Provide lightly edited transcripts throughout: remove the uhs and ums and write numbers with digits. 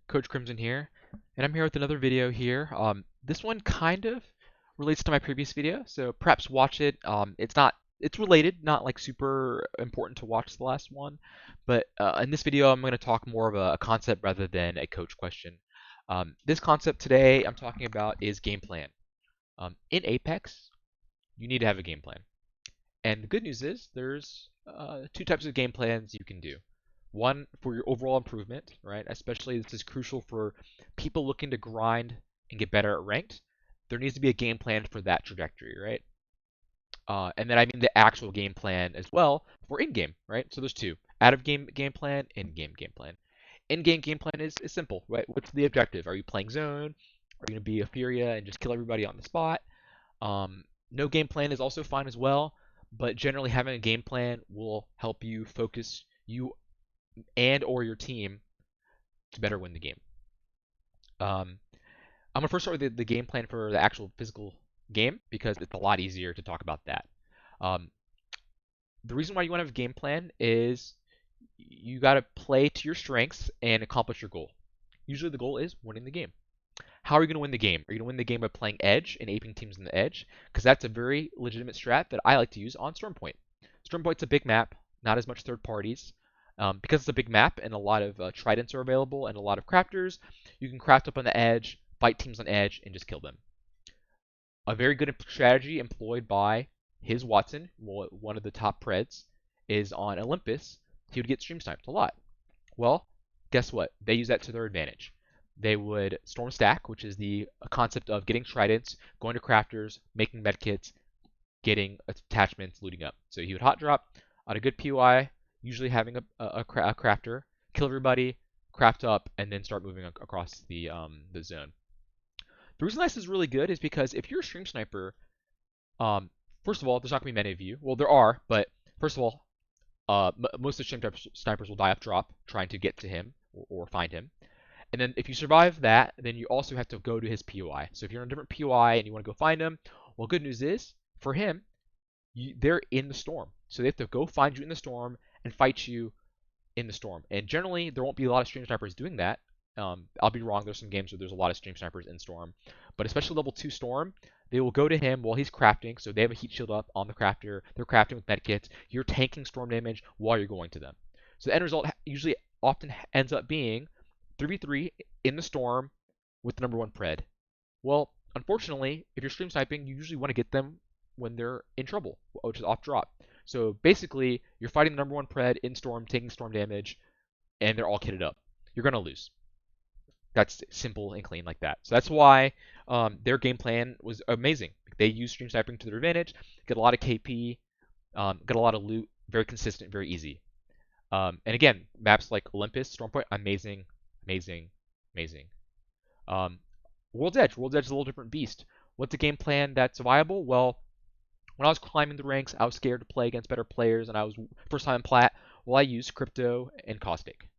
Coach Crimson here, and I'm here with another video here. This one kind of relates to my previous video, so perhaps watch it. It's related, not like super important to watch the last one, but in this video I'm going to talk more of a concept rather than a coach question. This concept today I'm talking about is game plan. In Apex, you need to have a game plan. And the good news is there's two types of game plans you can do. One for your overall improvement, right? Especially this is crucial for people looking to grind and get better at ranked. There needs to be a game plan for that trajectory, right? And then I mean the actual game plan as well for in-game, right? So there's two: out-of-game game plan, in-game game plan. In-game game plan is simple, right? What's the objective? Are you playing zone? Are you gonna be a Furia and just kill everybody on the spot? No game plan is also fine as well, but generally having a game plan will help you focus you and or your team to better win the game. Um, I'm gonna first start with the game plan for the actual physical game because it's a lot easier to talk about that. Um, the reason why you want to have a game plan is you got to play to your strengths and accomplish your goal. Usually the goal is winning the game. How are you going to win the game? Are you going to win the game by playing edge and aping teams in the edge? Because that's a very legitimate strat that I like to use on Stormpoint. Stormpoint's a big map, not as much third parties. Because it's a big map and a lot of tridents are available and a lot of crafters, you can craft up on the edge, fight teams on edge, and just kill them. A very good strategy employed by his Watson, one of the top Preds, is on Olympus. He would get stream sniped a lot. Well, guess what? They use that to their advantage. They would storm stack, which is the concept of getting tridents, going to crafters, making medkits, getting attachments, looting up. So he would hot drop on a good POI, usually having a crafter, kill everybody, craft up, and then start moving across the zone. The reason this is really good is because if you're a stream sniper, first of all, there's not gonna be many of you. Well, there are, but first of all, most of the stream snipers will die off drop trying to get to him or find him. And then if you survive that, then you also have to go to his POI. So if you're in a different POI and you want to go find him, well, good news is for him, they're in the storm. So they have to go find you in the storm and fight you in the storm. And generally, there won't be a lot of stream snipers doing that. I'll be wrong. There's some games where there's a lot of stream snipers in storm, but especially level 2 storm, they will go to him while he's crafting. So they have a heat shield up on the crafter. They're crafting with medkits. You're tanking storm damage while you're going to them. So the end result usually often ends up being 3v3 in the storm with the number 1 pred. Well, unfortunately, if you're stream sniping, you usually want to get them when they're in trouble, which is off drop. So basically, you're fighting the number 1 pred in storm, taking storm damage, and they're all kitted up. You're going to lose. That's simple and clean like that. So that's why their game plan was amazing. They use stream sniping to their advantage, get a lot of KP, get a lot of loot, very consistent, very easy. And again, maps like Olympus, Stormpoint, amazing, amazing, amazing. World's Edge is a little different beast. What's a game plan that's viable? Well, when I was climbing the ranks, I was scared to play against better players, and I was first time in Plat. Well, I used Crypto and Caustic,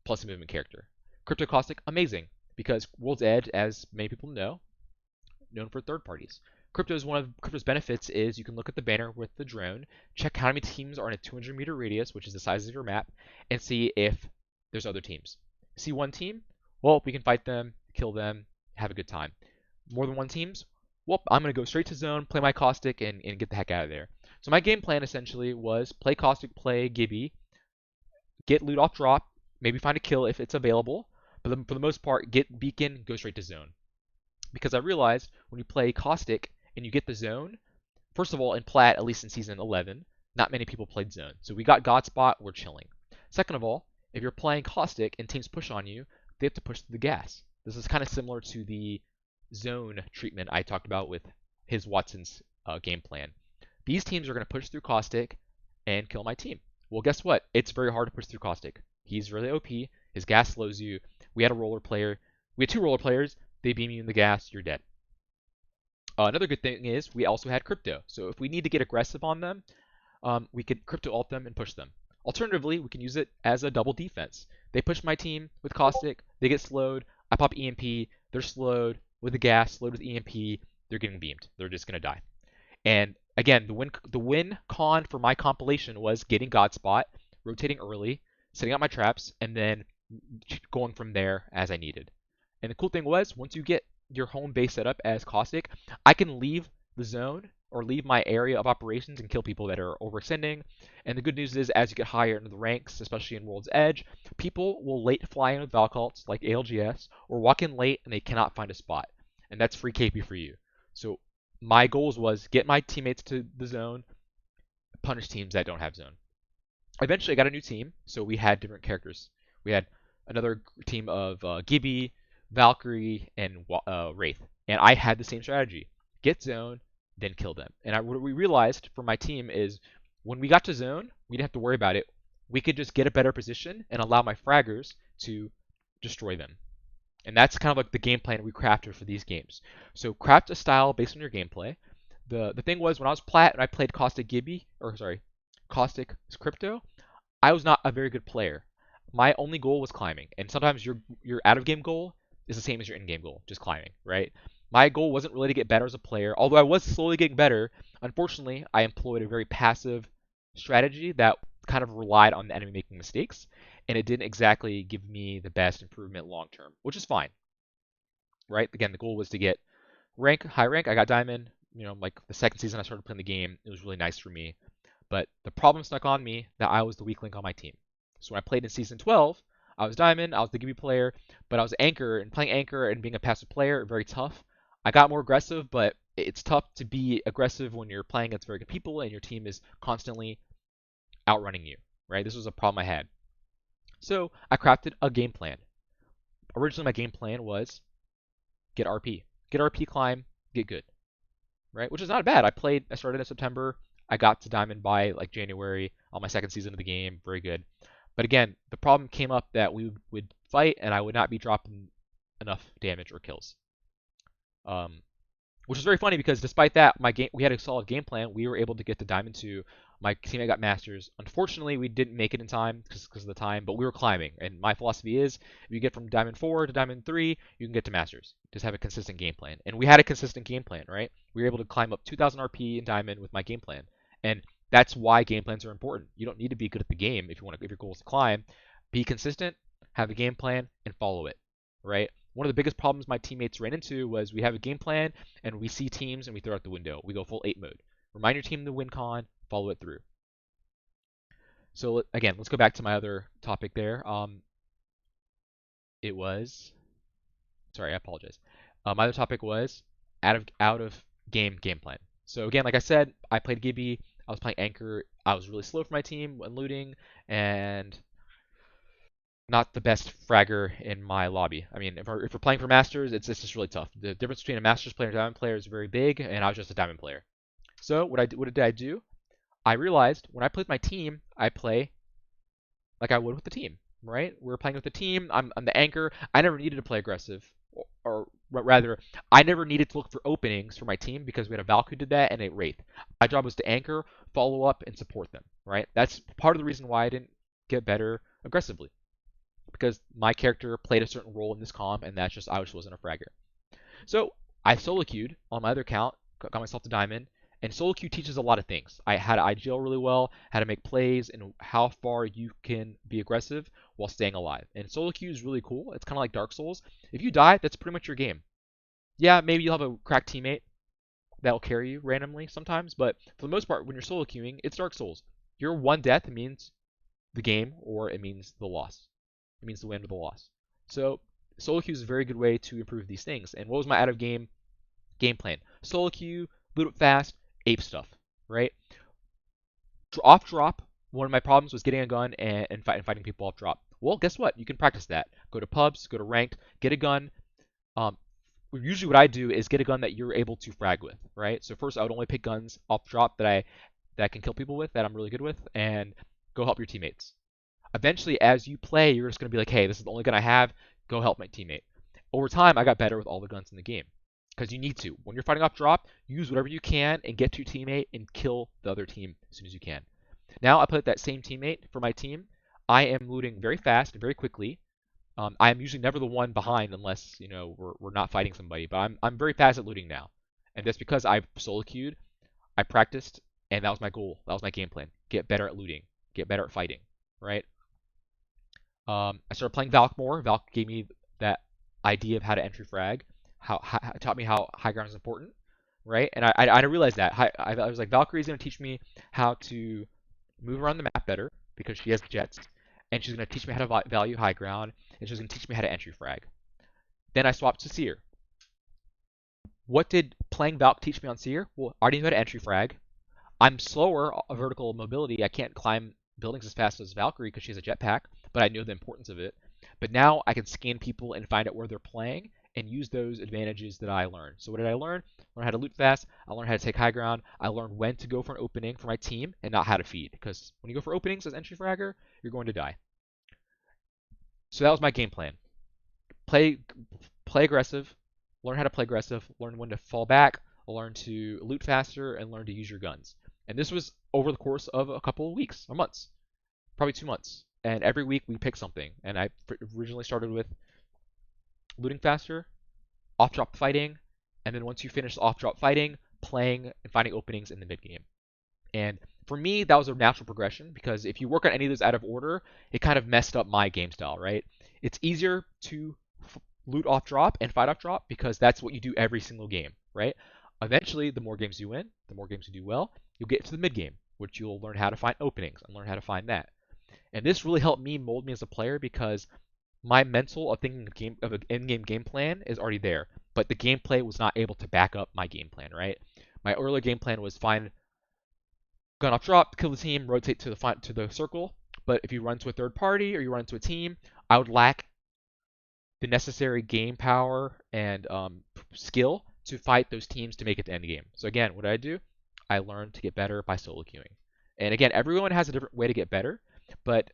plus a movement character. Crypto Caustic, amazing, because World's Edge, as many people know, known for third parties. One of Crypto's benefits is you can look at the banner with the drone, check how many teams are in a 200-meter radius, which is the size of your map, and see if there's other teams. See one team? Well, we can fight them, kill them, have a good time. More than one teams? Well, I'm going to go straight to zone, play my Caustic, and get the heck out of there. So my game plan essentially was play Caustic, play Gibby, get loot off drop, maybe find a kill if it's available, but for the most part, get beacon, go straight to zone. Because I realized when you play Caustic and you get the zone, first of all, in Plat, at least in Season 11, not many people played zone. So we got Godspot, we're chilling. Second of all, if you're playing Caustic and teams push on you, they have to push through the gas. This is kind of similar to the zone treatment I talked about with his Watson's game plan. These teams are going to push through Caustic and kill my team. Well, guess what? It's very hard to push through Caustic. He's really OP. His gas slows you. We had a roller player. We had 2 roller players. They beam you in the gas. You're dead. Another good thing is we also had Crypto. So if we need to get aggressive on them, we could Crypto ult them and push them. Alternatively, we can use it as a double defense. They push my team with Caustic. They get slowed. I pop EMP. They're slowed with the gas, slowed with EMP. They're getting beamed. They're just going to die. And again, the win con for my compilation was getting Godspot, rotating early, setting up my traps, and then going from there as I needed. And the cool thing was, once you get your home base set up as Caustic, I can leave the zone or leave my area of operations and kill people that are overextending. And the good news is, as you get higher into the ranks, especially in World's Edge, people will late fly in with Valkults like ALGS or walk in late and they cannot find a spot. And that's free KP for you. So my goals was get my teammates to the zone, punish teams that don't have zone. Eventually, I got a new team, so we had different characters. We had another team of Gibby, Valkyrie, and Wraith, and I had the same strategy: get zone, then kill them. And what we realized for my team is when we got to zone, we didn't have to worry about it. We could just get a better position and allow my fraggers to destroy them. And that's kind of like the game plan we crafted for these games. So craft a style based on your gameplay. The thing was when I was plat and I played Caustic Gibby, or sorry, Caustic Crypto, I was not a very good player. My only goal was climbing, and sometimes your out of game goal is the same as your in game goal, just climbing, right? My goal wasn't really to get better as a player, although I was slowly getting better. Unfortunately, I employed a very passive strategy that kind of relied on the enemy making mistakes, and it didn't exactly give me the best improvement long term, which is fine, right? Again, the goal was to get high rank. I got diamond. Like the second season I started playing the game, it was really nice for me. But the problem snuck on me that I was the weak link on my team. So when I played in season 12, I was diamond, I was the Gibby player, but I was anchor, and playing anchor and being a passive player, very tough. I got more aggressive, but it's tough to be aggressive when you're playing against very good people and your team is constantly outrunning you, right? This was a problem I had. So I crafted a game plan. Originally, my game plan was get RP. Get RP climb, get good, right? Which is not bad. I started in September. I got to Diamond by like January on my second season of the game. Very good. But again, the problem came up that we would fight and I would not be dropping enough damage or kills. Um, which is very funny because despite that, we had a solid game plan. We were able to get to Diamond 2. My teammate got Masters. Unfortunately, we didn't make it in time because of the time, but we were climbing. And my philosophy is if you get from Diamond 4 to Diamond 3, you can get to Masters. Just have a consistent game plan. And we had a consistent game plan, right? We were able to climb up 2,000 RP in Diamond with my game plan. And that's why game plans are important. You don't need to be good at the game if your goal is to climb. Be consistent, have a game plan, and follow it, right? One of the biggest problems my teammates ran into was we have a game plan and we see teams and we throw out the window. We go full 8 mode. Remind your team to win con, follow it through. So again, let's go back to my other topic there. It was, sorry, I apologize. My other topic was out of game plan. So again, like I said, I played Gibby. I was playing Anchor. I was really slow for my team when looting and not the best fragger in my lobby. I mean, if we're playing for Masters, it's just really tough. The difference between a Masters player and a Diamond player is very big, and I was just a Diamond player. So what did I do? I realized when I play with my team, I play like I would with the team, right? We're playing with the team. I'm the anchor. I never needed to play aggressive, or rather, I never needed to look for openings for my team because we had a Valk who did that and a Wraith. My job was to anchor, follow up, and support them, right? That's part of the reason why I didn't get better aggressively because my character played a certain role in this comp, and that's just I just wasn't a fragger. So I solo queued on my other account, got myself to diamond, and solo queue teaches a lot of things. I had to IGL really well, how to make plays, and how far you can be aggressive while staying alive. And solo queue is really cool. It's kind of like Dark Souls. If you die, that's pretty much your game. Yeah, maybe you'll have a cracked teammate that'll carry you randomly sometimes, but for the most part, when you're solo queuing, it's Dark Souls. Your one death means the game, or it means the loss. It means the win or the loss. So solo queue is a very good way to improve these things. And what was my out of game plan? Solo queue, loot up fast, ape stuff, right? Off drop, one of my problems was getting a gun and fighting people off drop. Well, guess what? You can practice that. Go to pubs, go to ranked, get a gun. Um, Usually what I do is get a gun that you're able to frag with, right? So first I would only pick guns off drop that I can kill people with, that I'm really good with, and go help your teammates. Eventually, as you play, you're just going to be like, hey, this is the only gun I have. Go help my teammate. Over time, I got better with all the guns in the game because you need to. When you're fighting off drop, use whatever you can and get to your teammate and kill the other team as soon as you can. Now I put that same teammate for my team. I am looting very fast and very quickly. I am usually never the one behind unless we're not fighting somebody. But I'm very fast at looting now, and that's because I solo queued, I practiced, and that was my goal. That was my game plan. Get better at looting. Get better at fighting. Right? I started playing Valk more. Valk gave me that idea of how to entry frag, taught me how high ground is important, right? And I realized that. I was like, Valkyrie's going to teach me how to move around the map better because she has jets, and she's going to teach me how to value high ground, and she's going to teach me how to entry frag. Then I swapped to Seer. What did playing Valk teach me on Seer? Well, I already knew how to entry frag. I'm slower vertical mobility. I can't climb buildings as fast as Valkyrie because she has a jetpack, but I know the importance of it. But now I can scan people and find out where they're playing and use those advantages that I learned. So what did I learn? I learned how to loot fast. I learned how to take high ground. I learned when to go for an opening for my team and not how to feed. Because when you go for openings as entry fragger, you're going to die. So that was my game plan. Play play aggressive, learn how to play aggressive, learn when to fall back, learn to loot faster, and learn to use your guns. And this was over the course of a couple of weeks or months, probably 2 months. And every week we picked something. And I originally started with looting faster, off drop fighting, and then once you finish off drop fighting, playing and finding openings in the mid game. And for me, that was a natural progression because if you work on any of those out of order, it kind of messed up my game style, right? It's easier to loot off drop and fight off drop because that's what you do every single game, right? Eventually, the more games you win, the more games you do well, you'll get to the mid game, which you'll learn how to find openings and learn how to find that. And this really helped me mold me as a player because my mental of thinking of an in-game game plan is already there, but the gameplay was not able to back up my game plan, right? My earlier game plan was find gun off drop, kill the team, rotate to the circle. But if you run to a third party or you run into a team, I would lack the necessary game power and skill to fight those teams to make it to end game. So again, what did I do? I learned to get better by solo queuing. And again, everyone has a different way to get better, but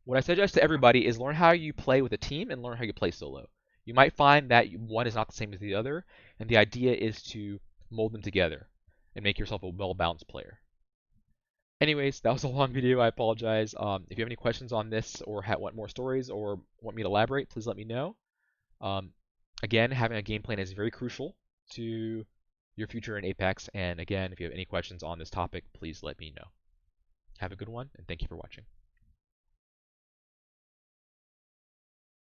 what I suggest to everybody is learn how you play with a team and learn how you play solo. You might find that one is not the same as the other, and the idea is to mold them together and make yourself a well-balanced player. Anyways, that was a long video. I apologize. If you have any questions on this or want more stories or want me to elaborate, please let me know. Um, again, having a game plan is very crucial to your future in Apex. And again, if you have any questions on this topic, please let me know. Have a good one, and thank you for watching.